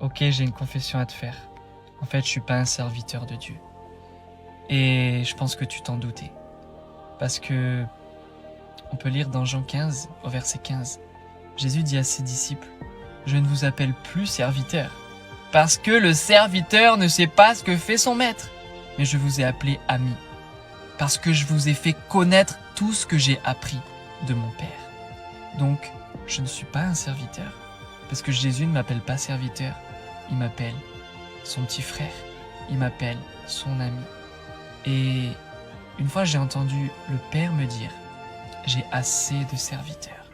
Ok, j'ai une confession à te faire. En fait, je suis pas un serviteur de Dieu. Et je pense que tu t'en doutais. Parce que on peut lire dans Jean 15, au verset 15. Jésus dit à ses disciples, « Je ne vous appelle plus serviteur, parce que le serviteur ne sait pas ce que fait son maître, mais je vous ai appelé ami, parce que je vous ai fait connaître tout ce que j'ai appris de mon Père. Donc, je ne suis pas un serviteur, parce que Jésus ne m'appelle pas serviteur, il m'appelle son petit frère, il m'appelle son ami. Et une fois, j'ai entendu le Père me dire, « J'ai assez de serviteurs. »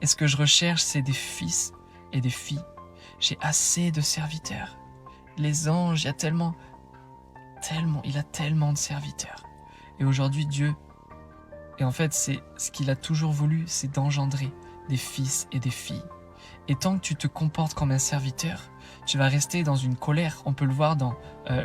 Et ce que je recherche, c'est des fils et des filles. J'ai assez de serviteurs. Les anges, il a tellement de serviteurs. Et aujourd'hui, Dieu, et en fait, c'est ce qu'il a toujours voulu, c'est d'engendrer des fils et des filles. Et tant que tu te comportes comme un serviteur, tu vas rester dans une colère. On peut le voir dans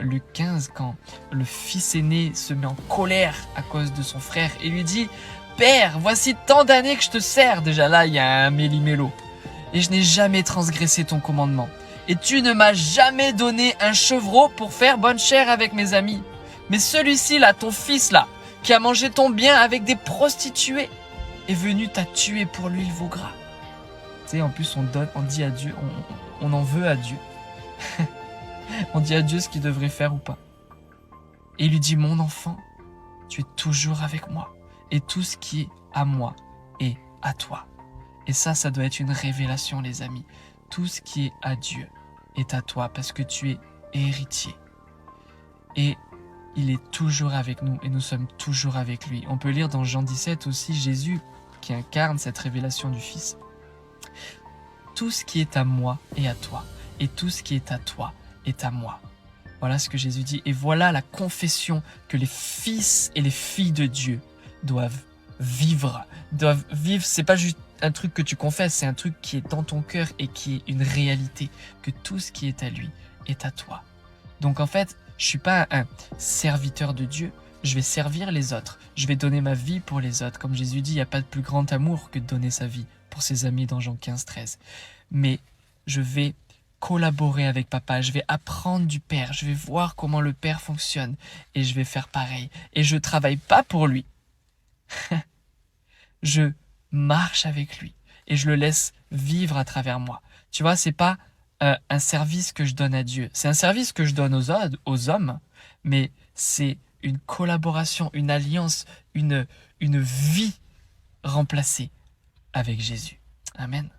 Luc 15, quand le fils aîné se met en colère à cause de son frère et lui dit « Père, voici tant d'années que je te sers !» Déjà là, il y a un méli-mélo. « Et je n'ai jamais transgressé ton commandement. Et tu ne m'as jamais donné un chevreau pour faire bonne chère avec mes amis. Mais celui-ci là, ton fils là, qui a mangé ton bien avec des prostituées, est venu t'a tué pour l'huile veau gras. » Tu sais, en plus, on dit à Dieu, on en veut à Dieu. On dit à Dieu ce qu'il devrait faire ou pas. Et il lui dit, mon enfant, tu es toujours avec moi. Et tout ce qui est à moi est à toi. Et ça doit être une révélation, les amis. Tout ce qui est à Dieu est à toi parce que tu es héritier. Et il est toujours avec nous et nous sommes toujours avec lui. On peut lire dans Jean 17 aussi Jésus qui incarne cette révélation du Fils. Tout ce qui est à moi est à toi, et tout ce qui est à toi est à moi. Voilà ce que Jésus dit, et voilà la confession que les fils et les filles de Dieu doivent vivre. C'est pas juste un truc que tu confesses, c'est un truc qui est dans ton cœur et qui est une réalité, que tout ce qui est à lui est à toi. Donc en fait, je suis pas un serviteur de Dieu, je vais servir les autres, je vais donner ma vie pour les autres. Comme Jésus dit, il n'y a pas de plus grand amour que de donner sa vie pour ses amis dans Jean 15, 13. Mais je vais collaborer avec papa, je vais apprendre du Père, je vais voir comment le Père fonctionne et je vais faire pareil. Et je ne travaille pas pour lui. Je marche avec lui et je le laisse vivre à travers moi. Tu vois, c'est pas un service que je donne à Dieu. C'est un service que je donne aux hommes, mais c'est une collaboration, une alliance, une vie remplacée avec Jésus. Amen.